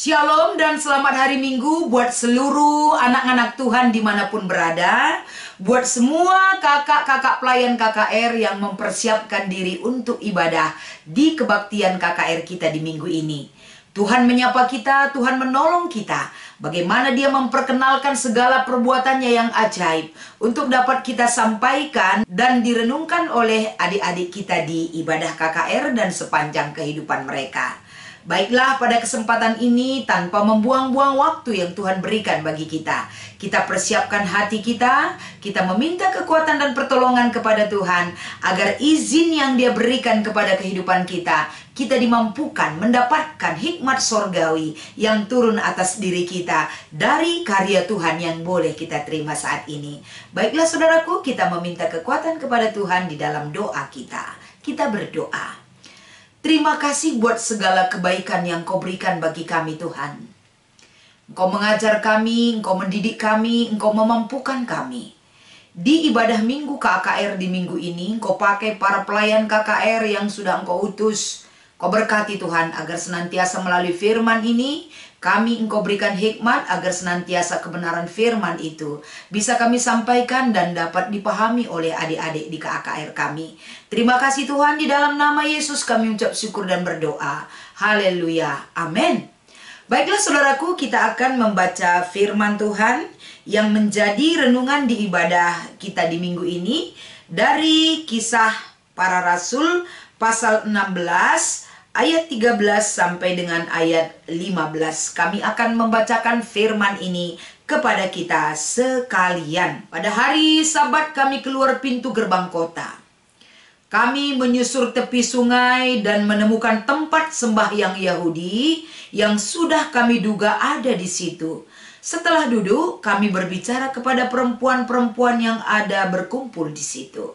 Shalom dan selamat hari Minggu buat seluruh anak-anak Tuhan dimanapun berada. Buat semua kakak-kakak pelayan KKR yang mempersiapkan diri untuk ibadah di kebaktian KKR kita di minggu ini. Tuhan menyapa kita, Tuhan menolong kita. Bagaimana Dia memperkenalkan segala perbuatannya yang ajaib untuk dapat kita sampaikan dan direnungkan oleh adik-adik kita di ibadah KKR dan sepanjang kehidupan mereka. Baiklah, pada kesempatan ini tanpa membuang-buang waktu yang Tuhan berikan bagi kita, kita persiapkan hati kita meminta kekuatan dan pertolongan kepada Tuhan agar izin yang Dia berikan kepada kehidupan kita dimampukan mendapatkan hikmat sorgawi yang turun atas diri kita dari karya Tuhan yang boleh kita terima saat ini. Baiklah saudaraku, kita meminta kekuatan kepada Tuhan di dalam doa kita. Kita berdoa. Terima kasih buat segala kebaikan yang Kau berikan bagi kami Tuhan. Engkau mengajar kami, Engkau mendidik kami, Engkau memampukan kami. Di ibadah minggu KKR di minggu ini, Engkau pakai para pelayan KKR yang sudah Engkau utus. Kau berkati Tuhan agar senantiasa melalui firman ini, kami Engkau berikan hikmat agar senantiasa kebenaran firman itu bisa kami sampaikan dan dapat dipahami oleh adik-adik di KKR kami. Terima kasih Tuhan, di dalam nama Yesus kami ucap syukur dan berdoa. Haleluya. Amin. Baiklah saudaraku, kita akan membaca firman Tuhan yang menjadi renungan di ibadah kita di minggu ini dari Kisah Para Rasul pasal 16 ayat 13 sampai dengan ayat 15. Kami akan membacakan firman ini kepada kita sekalian. Pada hari Sabat kami keluar pintu gerbang kota. Kami menyusur tepi sungai dan menemukan tempat sembahyang Yahudi yang sudah kami duga ada di situ. Setelah duduk, kami berbicara kepada perempuan-perempuan yang ada berkumpul di situ.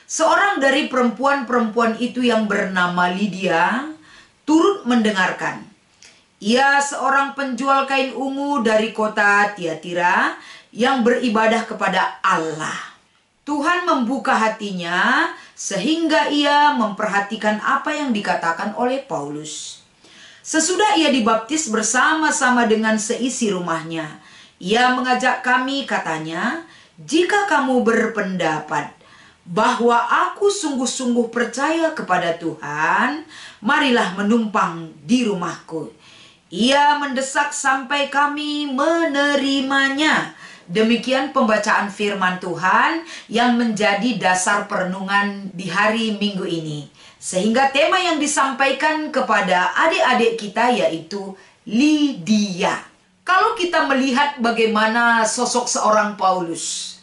Seorang dari perempuan-perempuan itu yang bernama Lydia turut mendengarkan. Ia seorang penjual kain ungu dari kota Tiatira yang beribadah kepada Allah. Tuhan membuka hatinya sehingga ia memperhatikan apa yang dikatakan oleh Paulus. Sesudah ia dibaptis bersama-sama dengan seisi rumahnya, ia mengajak kami, katanya, "Jika kamu berpendapat bahwa aku sungguh-sungguh percaya kepada Tuhan, marilah menumpang di rumahku." Ia mendesak sampai kami menerimanya. Demikian pembacaan firman Tuhan yang menjadi dasar perenungan di hari Minggu ini. Sehingga tema yang disampaikan kepada adik-adik kita yaitu Lydia. Kalau kita melihat bagaimana sosok seorang Paulus,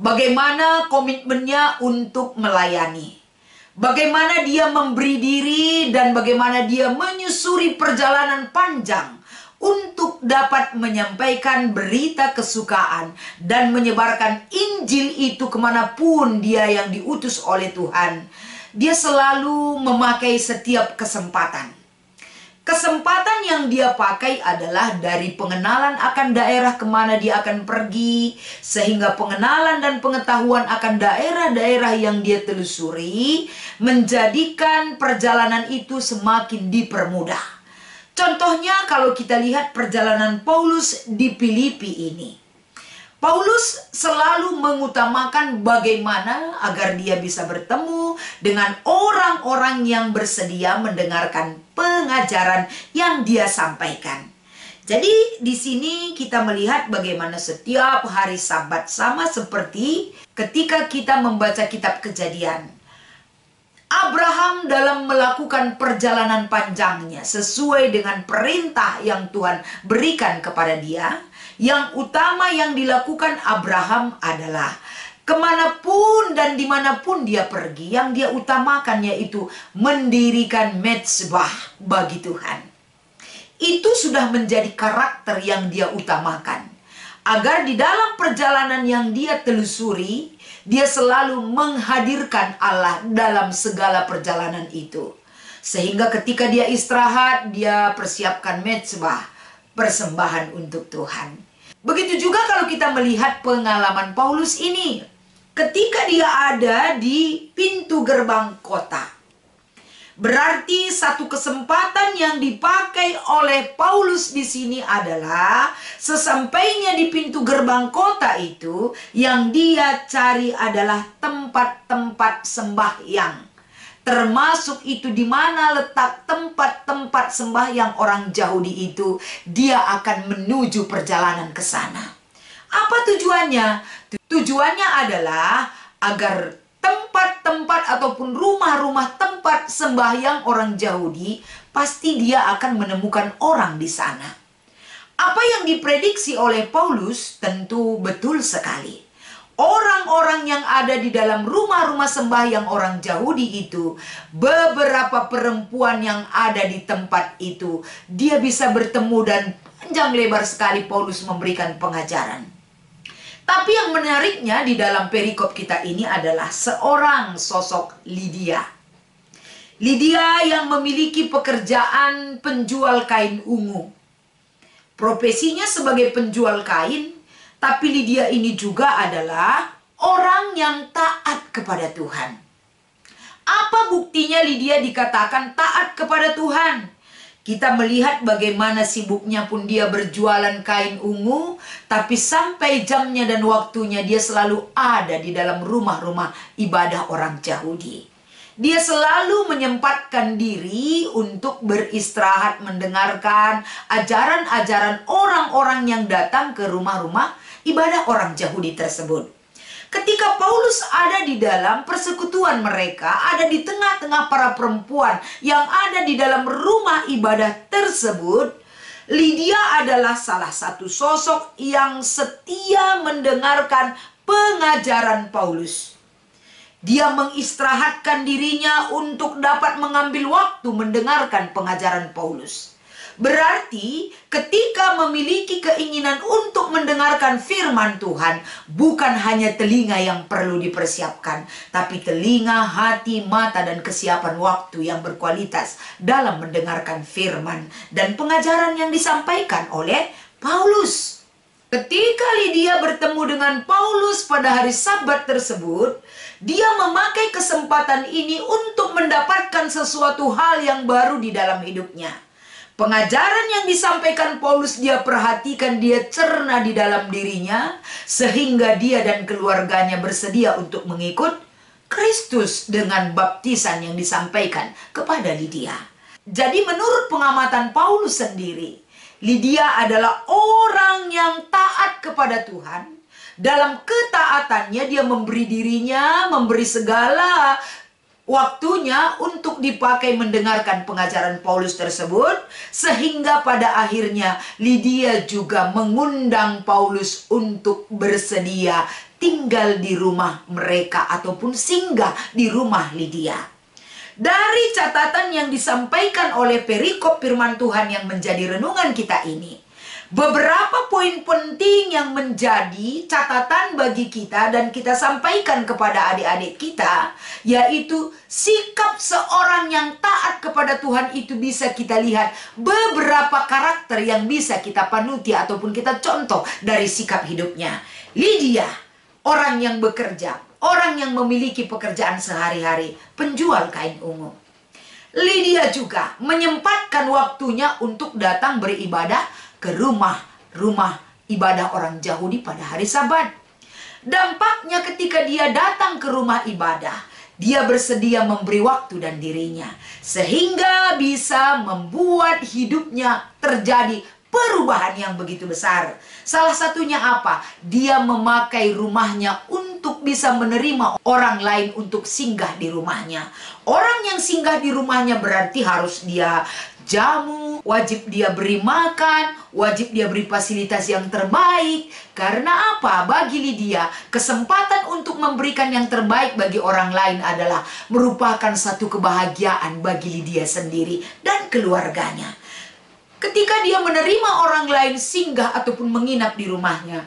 bagaimana komitmennya untuk melayani, bagaimana dia memberi diri dan bagaimana dia menyusuri perjalanan panjang untuk dapat menyampaikan berita kesukaan dan menyebarkan Injil itu kemanapun dia yang diutus oleh Tuhan. Dia selalu memakai setiap kesempatan. Kesempatan yang dia pakai adalah dari pengenalan akan daerah kemana dia akan pergi, sehingga pengenalan dan pengetahuan akan daerah-daerah yang dia telusuri menjadikan perjalanan itu semakin dipermudah. Contohnya kalau kita lihat perjalanan Paulus di Filipi ini. Paulus selalu mengutamakan bagaimana agar dia bisa bertemu dengan orang-orang yang bersedia mendengarkan pengajaran yang dia sampaikan. Jadi di sini kita melihat bagaimana setiap hari Sabat sama seperti ketika kita membaca kitab Kejadian. Abraham dalam melakukan perjalanan panjangnya sesuai dengan perintah yang Tuhan berikan kepada dia, yang utama yang dilakukan Abraham adalah kemanapun dan dimanapun dia pergi, yang dia utamakan yaitu mendirikan mezbah bagi Tuhan. Itu sudah menjadi karakter yang dia utamakan, agar di dalam perjalanan yang dia telusuri, dia selalu menghadirkan Allah dalam segala perjalanan itu. Sehingga ketika dia istirahat, dia persiapkan mezbah, persembahan untuk Tuhan. Begitu juga kalau kita melihat pengalaman Paulus ini. Ketika dia ada di pintu gerbang kota, Berarti satu kesempatan yang dipakai oleh Paulus di sini adalah sesampainya di pintu gerbang kota itu, yang dia cari adalah tempat-tempat sembahyang. Termasuk itu di mana letak tempat-tempat sembahyang orang Yahudi itu, dia akan menuju perjalanan ke sana. Apa tujuannya? Tujuannya adalah agar tempat-tempat ataupun rumah-rumah tempat sembahyang orang Yahudi, pasti dia akan menemukan orang di sana. Apa yang diprediksi oleh Paulus tentu betul sekali. Orang-orang yang ada di dalam rumah-rumah sembahyang orang Yahudi itu, beberapa perempuan yang ada di tempat itu, dia bisa bertemu dan panjang lebar sekali Paulus memberikan pengajaran. Tapi yang menariknya di dalam perikop kita ini adalah seorang sosok Lydia. Lydia yang memiliki pekerjaan penjual kain ungu. Profesinya sebagai penjual kain, tapi Lydia ini juga adalah orang yang taat kepada Tuhan. Apa buktinya Lydia dikatakan taat kepada Tuhan? Kita melihat bagaimana sibuknya pun dia berjualan kain ungu, tapi sampai jamnya dan waktunya dia selalu ada di dalam rumah-rumah ibadah orang Yahudi. Dia selalu menyempatkan diri untuk beristirahat mendengarkan ajaran-ajaran orang-orang yang datang ke rumah-rumah ibadah orang Yahudi tersebut. Ketika Paulus ada di dalam persekutuan mereka, ada di tengah-tengah para perempuan yang ada di dalam rumah ibadah tersebut, Lydia adalah salah satu sosok yang setia mendengarkan pengajaran Paulus. Dia mengistirahatkan dirinya untuk dapat mengambil waktu mendengarkan pengajaran Paulus. Berarti ketika memiliki keinginan untuk mendengarkan firman Tuhan, bukan hanya telinga yang perlu dipersiapkan, tapi telinga, hati, mata, dan kesiapan waktu yang berkualitas dalam mendengarkan firman dan pengajaran yang disampaikan oleh Paulus. Ketika Lydia bertemu dengan Paulus pada hari Sabat tersebut, dia memakai kesempatan ini untuk mendapatkan sesuatu hal yang baru di dalam hidupnya. Pengajaran yang disampaikan Paulus dia perhatikan, dia cerna di dalam dirinya, sehingga dia dan keluarganya bersedia untuk mengikut Kristus dengan baptisan yang disampaikan kepada Lydia. Jadi menurut pengamatan Paulus sendiri, Lydia adalah orang yang taat kepada Tuhan. Dalam ketaatannya dia memberi dirinya, memberi segala waktunya untuk dipakai mendengarkan pengajaran Paulus tersebut, sehingga pada akhirnya Lydia juga mengundang Paulus untuk bersedia tinggal di rumah mereka ataupun singgah di rumah Lydia. Dari catatan yang disampaikan oleh perikop firman Tuhan yang menjadi renungan kita ini, beberapa poin penting yang menjadi catatan bagi kita dan kita sampaikan kepada adik-adik kita, yaitu sikap seorang yang taat kepada Tuhan itu bisa kita lihat beberapa karakter yang bisa kita panuti ataupun kita contoh dari sikap hidupnya. Lydia, orang yang bekerja, orang yang memiliki pekerjaan sehari-hari, penjual kain ungu. Lydia juga menyempatkan waktunya untuk datang beribadah ke rumah ibadah orang Yahudi pada hari Sabat. Dampaknya ketika dia datang ke rumah ibadah, dia bersedia memberi waktu dan dirinya, sehingga bisa membuat hidupnya terjadi perubahan yang begitu besar. Salah satunya apa? Dia memakai rumahnya untuk bisa menerima orang lain untuk singgah di rumahnya. Orang yang singgah di rumahnya berarti harus dia jamu, wajib dia beri makan, wajib dia beri fasilitas yang terbaik. Karena apa? Bagi Lydia, kesempatan untuk memberikan yang terbaik bagi orang lain adalah merupakan satu kebahagiaan bagi Lydia sendiri dan keluarganya. Ketika dia menerima orang lain singgah ataupun menginap di rumahnya,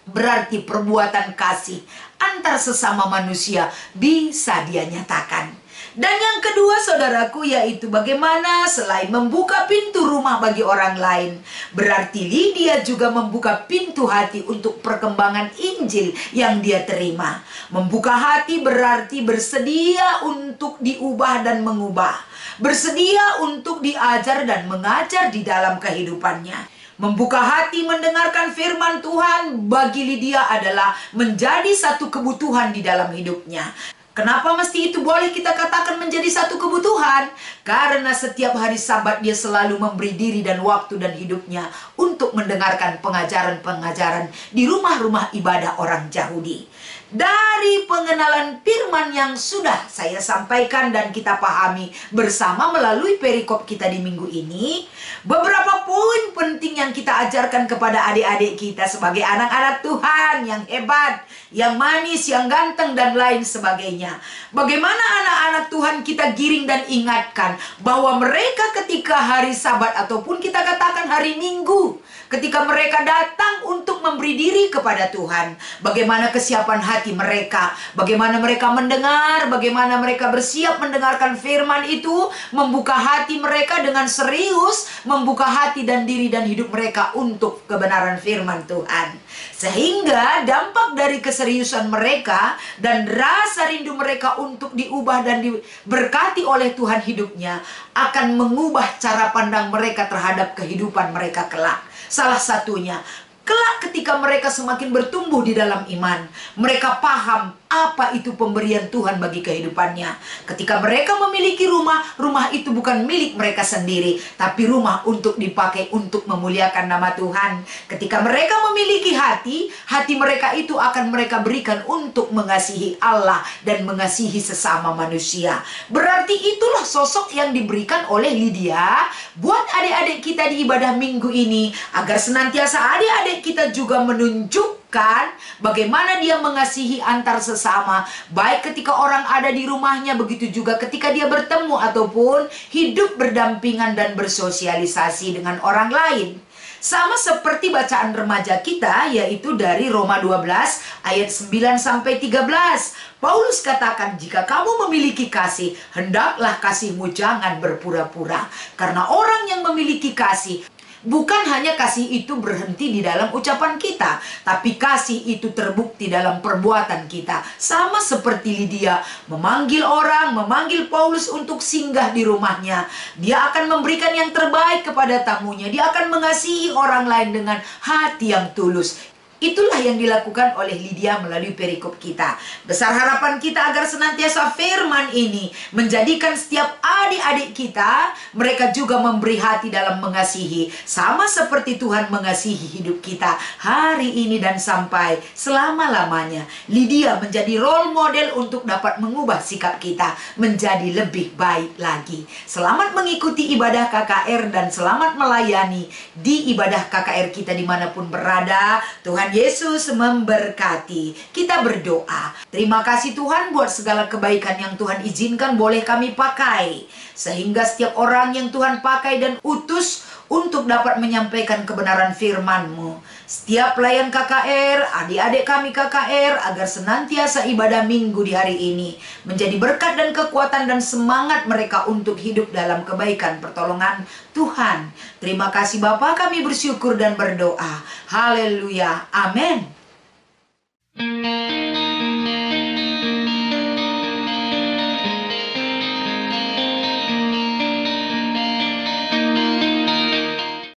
berarti perbuatan kasih antar sesama manusia bisa dia nyatakan. Dan yang kedua saudaraku, yaitu bagaimana selain membuka pintu rumah bagi orang lain, berarti Lydia juga membuka pintu hati untuk perkembangan Injil yang dia terima. Membuka hati berarti bersedia untuk diubah dan mengubah, bersedia untuk diajar dan mengajar di dalam kehidupannya. Membuka hati mendengarkan firman Tuhan bagi Lydia adalah menjadi satu kebutuhan di dalam hidupnya. Kenapa mesti itu boleh kita katakan menjadi satu kebutuhan? Karena setiap hari Sabat dia selalu memberi diri dan waktu dan hidupnya untuk mendengarkan pengajaran-pengajaran di rumah-rumah ibadah orang Yahudi. Dari pengenalan firman yang sudah saya sampaikan dan kita pahami bersama melalui perikop kita di minggu ini, beberapa poin penting yang kita ajarkan kepada adik-adik kita sebagai anak-anak Tuhan yang hebat, yang manis, yang ganteng, dan lain sebagainya. Bagaimana anak-anak Tuhan kita giring dan ingatkan bahwa mereka ketika hari Sabat ataupun kita katakan hari Minggu, ketika mereka datang untuk memberi diri kepada Tuhan, bagaimana kesiapan hati mereka, bagaimana mereka mendengar, bagaimana mereka bersiap mendengarkan firman itu, membuka hati mereka dengan serius, membuka hati dan diri dan hidup mereka untuk kebenaran firman Tuhan. Sehingga dampak dari keseriusan mereka dan rasa rindu mereka untuk diubah dan diberkati oleh Tuhan hidupnya akan mengubah cara pandang mereka terhadap kehidupan mereka kelak. Salah satunya, kelak ketika mereka semakin bertumbuh di dalam iman, mereka paham apa itu pemberian Tuhan bagi kehidupannya. Ketika mereka memiliki rumah, rumah itu bukan milik mereka sendiri, tapi rumah untuk dipakai untuk memuliakan nama Tuhan. Ketika mereka memiliki hati, hati mereka itu akan mereka berikan untuk mengasihi Allah dan mengasihi sesama manusia. Berarti itulah sosok yang diberikan oleh Lydia buat adik-adik kita di ibadah minggu ini, agar senantiasa adik-adik kita juga menunjukkan bagaimana dia mengasihi antar sesama, baik ketika orang ada di rumahnya, begitu juga ketika dia bertemu ataupun hidup berdampingan dan bersosialisasi dengan orang lain. Sama seperti bacaan remaja kita, yaitu dari Roma 12 ayat 9 sampai 13. Paulus katakan, jika kamu memiliki kasih, hendaklah kasihmu jangan berpura-pura. Karena orang yang memiliki kasih, bukan hanya kasih itu berhenti di dalam ucapan kita, tapi kasih itu terbukti dalam perbuatan kita. Sama seperti Lydia memanggil orang, memanggil Paulus untuk singgah di rumahnya. Dia akan memberikan yang terbaik kepada tamunya. Dia akan mengasihi orang lain dengan hati yang tulus. Itulah yang dilakukan oleh Lydia melalui perikop kita. Besar harapan kita agar senantiasa firman ini menjadikan setiap adik-adik kita, mereka juga memberi hati dalam mengasihi, sama seperti Tuhan mengasihi hidup kita hari ini dan sampai selama-lamanya. Lydia menjadi role model untuk dapat mengubah sikap kita menjadi lebih baik lagi. Selamat mengikuti ibadah KKR dan selamat melayani di ibadah KKR kita dimanapun berada. Tuhan Yesus memberkati. Kita berdoa. Terima kasih Tuhan buat segala kebaikan yang Tuhan izinkan boleh kami pakai, sehingga setiap orang yang Tuhan pakai dan utus untuk dapat menyampaikan kebenaran firman-Mu. Setiap pelayan KKR, adik-adik kami KKR, agar senantiasa ibadah minggu di hari ini menjadi berkat dan kekuatan dan semangat mereka untuk hidup dalam kebaikan pertolongan Tuhan. Terima kasih Bapa, kami bersyukur dan berdoa. Haleluya. Amin.